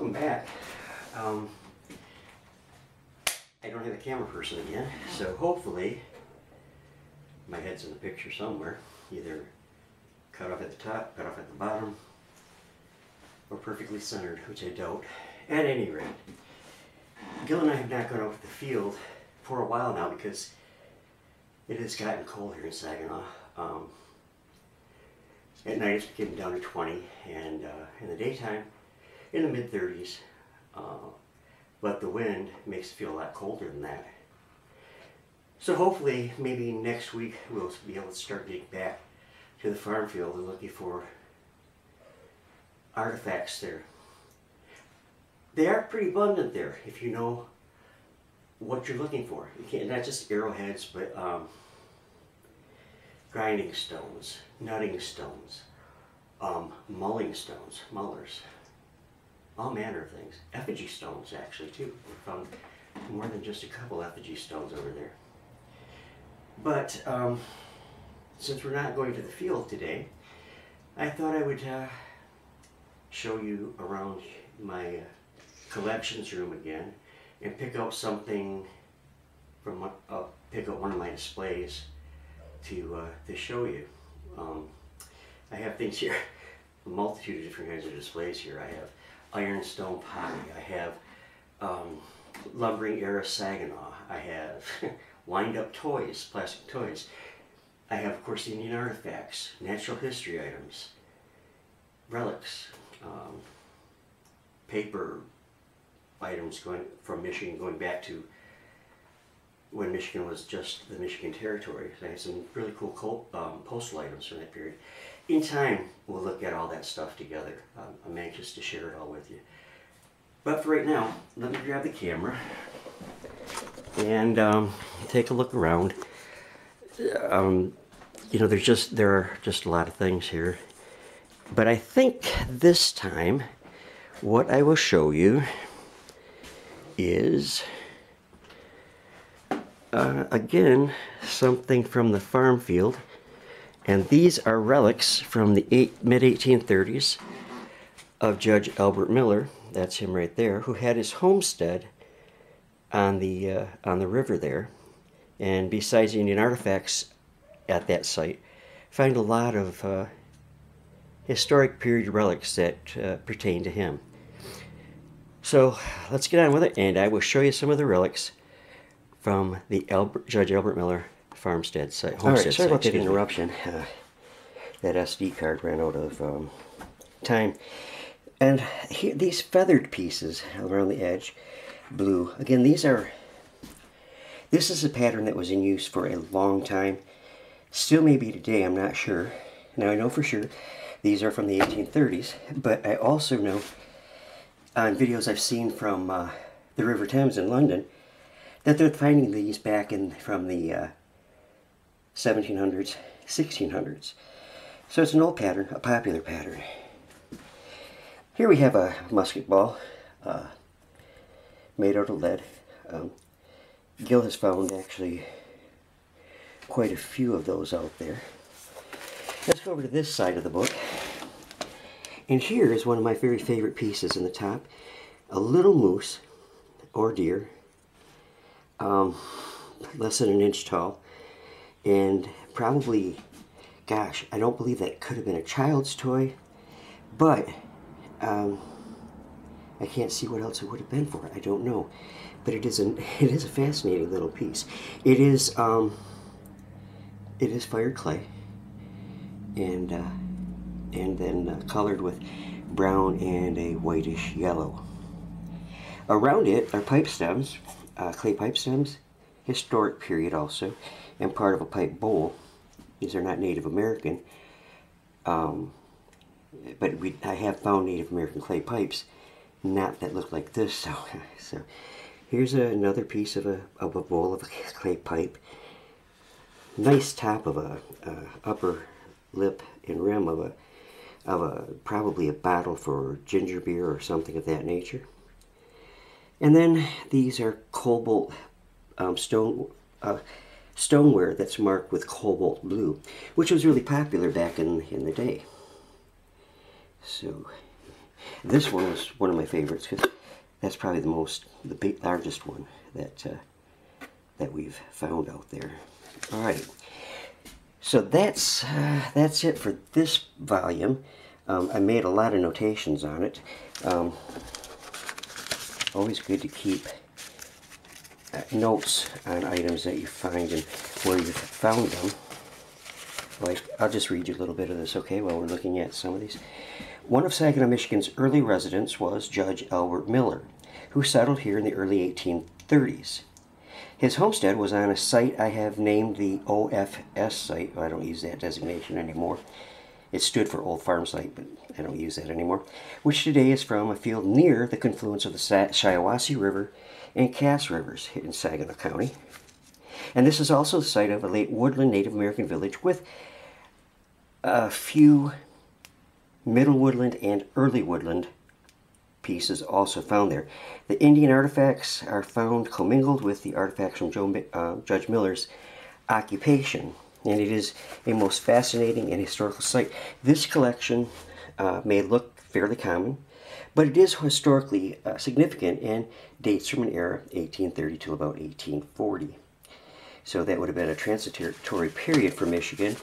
welcome back. I don't have a camera person again, so hopefully my head's in the picture somewhere, either cut off at the top, cut off at the bottom, or perfectly centered, which I don't. At any rate, Gil and I have not gone out to the field for a while now because it has gotten cold here in Saginaw. At night it's getting down to 20, and in the daytime in the mid-30s. But the wind makes it feel a lot colder than that. So hopefully, maybe next week we'll be able to start getting back to the farm field and looking for artifacts there. They are pretty abundant there if you know what you're looking for. You can't, not just arrowheads, but grinding stones, nutting stones, mulling stones, mullers, all manner of things. Effigy stones, actually, too. We found more than just a couple effigy stones over there. But since we're not going to the field today, I thought I would show you around my collections room again and pick out something from pick out one of my displays to show you. I have things here, a multitude of different kinds of displays here. I have ironstone pottery. I have lumbering era Saginaw. I have wind-up toys, plastic toys. I have, of course, Indian artifacts, natural history items, relics, paper items going from Michigan, going back to when Michigan was just the Michigan Territory. I have some really cool postal items from that period. In time, we'll look at all that stuff together. I'm anxious to share it all with you. But for right now, let me grab the camera and take a look around. You know, there are just a lot of things here. But I think this time, what I will show you is, again, something from the farm field. And these are relics from the mid-1830s of Judge Albert Miller, that's him right there, who had his homestead on the river there. And besides Indian artifacts at that site, find a lot of historic period relics that pertain to him. So let's get on with it, and I will show you some of the relics from the Judge Albert Miller farmstead site. Homestead. Alright, sorry about that interruption. That SD card ran out of time. And here, these feathered pieces around the edge, blue. Again, this is a pattern that was in use for a long time. Still may be today, I'm not sure. Now I know for sure these are from the 1830s, but I also know on videos I've seen from the River Thames in London that they're finding these back from the 1700s, 1600s. So it's an old pattern, a popular pattern. Here we have a musket ball made out of lead. Gil has found actually quite a few of those out there. Let's go over to this side of the book. And here is one of my very favorite pieces in the top. A little moose, or deer, less than an inch tall. And probably, gosh, I don't believe that could have been a child's toy, but I can't see what else it would have been for. I don't know, but it is a fascinating little piece. It is fired clay, and then colored with brown and a whitish yellow. Around it are pipe stems, clay pipe stems, historic period also, and part of a pipe bowl. These are not Native American, but I have found Native American clay pipes, not that look like this. So here's another piece of a bowl of a clay pipe. Nice top of a upper lip and rim of a probably a bottle for ginger beer or something of that nature. And then these are cobalt stoneware that's marked with cobalt blue, which was really popular back in the day. So This one was one of my favorites because that's probably the largest one that we've found out there. All right, so that's it for this volume. I made a lot of notations on it. Always good to keep notes on items that you find and where you've found them. Like, I'll just read you a little bit of this, okay, while we're looking at some of these. One of Saginaw, Michigan's early residents was Judge Albert Miller, who settled here in the early 1830s. His homestead was on a site I have named the OFS site. I don't use that designation anymore. It stood for Old Farm Site, but I don't use that anymore, which today is from a field near the confluence of the Shiawassee River and Cass Rivers in Saginaw County. And this is also the site of a late woodland Native American village with a few middle woodland and early woodland pieces also found there. The Indian artifacts are found commingled with the artifacts from Judge Miller's occupation, and it is a most fascinating and historical site. This collection may look fairly common, but it is historically significant and dates from an era 1830 to about 1840. So that would have been a transitory period for Michigan.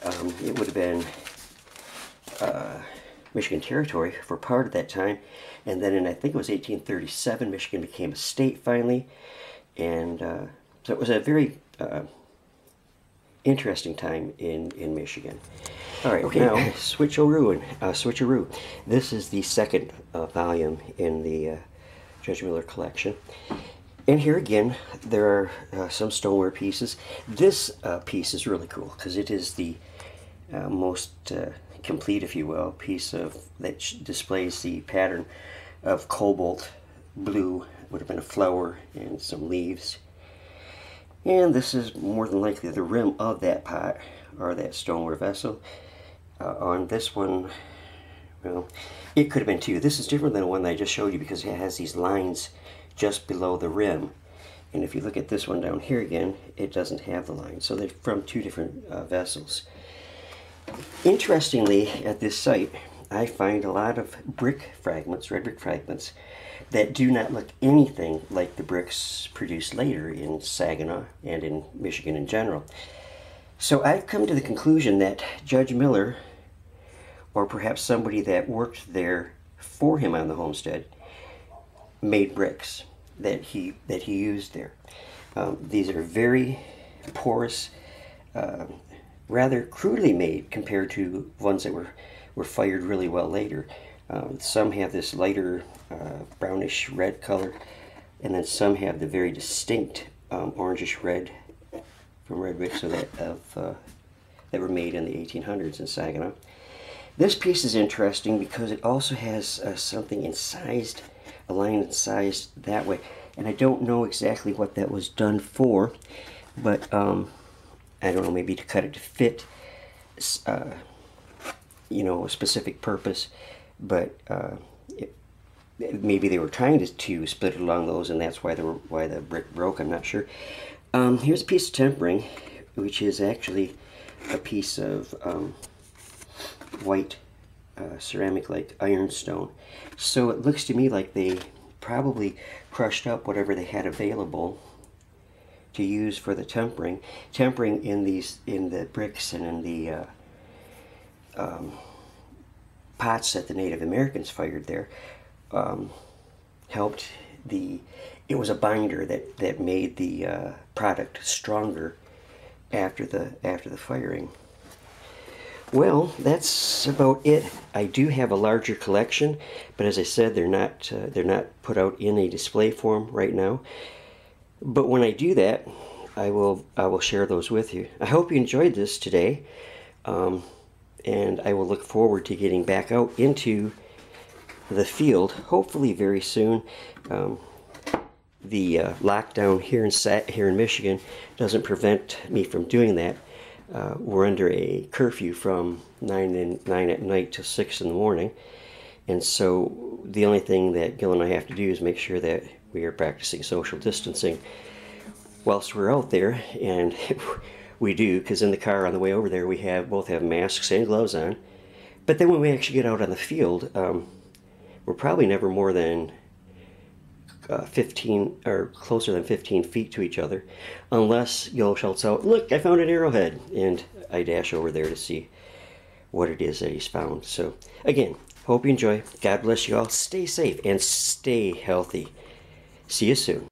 It would have been Michigan Territory for part of that time, and then in, I think it was 1837, Michigan became a state finally, and so it was a very interesting time in Michigan. All right, okay. Now switcheroo. This is the second volume in the Judge Miller collection. And here again, there are some stoneware pieces. This piece is really cool because it is the most complete, if you will, piece that displays the pattern of cobalt blue. Would have been a flower and some leaves. And this is more than likely the rim of that pot or that stoneware vessel. On this one, well, it could have been two. This is different than the one that I just showed you because it has these lines just below the rim. And if you look at this one down here again, it doesn't have the line. So they're from two different vessels. Interestingly, at this site, I find a lot of brick fragments, red brick fragments, that do not look anything like the bricks produced later in Saginaw and in Michigan in general. So I've come to the conclusion that Judge Miller, or perhaps somebody that worked there for him on the homestead, made bricks that he used there. These are very porous, rather crudely made compared to ones that were fired really well later. Some have this lighter brownish red color, and then some have the very distinct orangish red from red bricks that were made in the 1800s in Saginaw. This piece is interesting because it also has something incised, a line incised that way, and I don't know exactly what that was done for, but I don't know, maybe to cut it to fit, a specific purpose, but maybe they were trying to split it along those, and that's why the brick broke. I'm not sure. Here's a piece of tempering, which is actually a piece of white ceramic like ironstone. So it looks to me like they probably crushed up whatever they had available to use for the tempering. Tempering in the bricks and in the pots that the Native Americans fired there helped it was a binder that made the product stronger after the firing. Well, that's about it. I do have a larger collection, but as I said, they're not put out in a display form right now. But when I do that, I will share those with you. I hope you enjoyed this today, and I will look forward to getting back out into the field, hopefully very soon. The lockdown here in Michigan doesn't prevent me from doing that. We're under a curfew from 9 at night till 6 in the morning, and so the only thing that Gil and I have to do is make sure that we are practicing social distancing whilst we're out there, and we do, because in the car on the way over there we both have masks and gloves on. But then when we actually get out on the field, were probably never more than 15 or closer than 15 feet to each other, unless Yo shouts out, "Look, I found an arrowhead," and I dash over there to see what it is that he's found. So again, hope you enjoy. God bless you all. Stay safe and stay healthy. See you soon.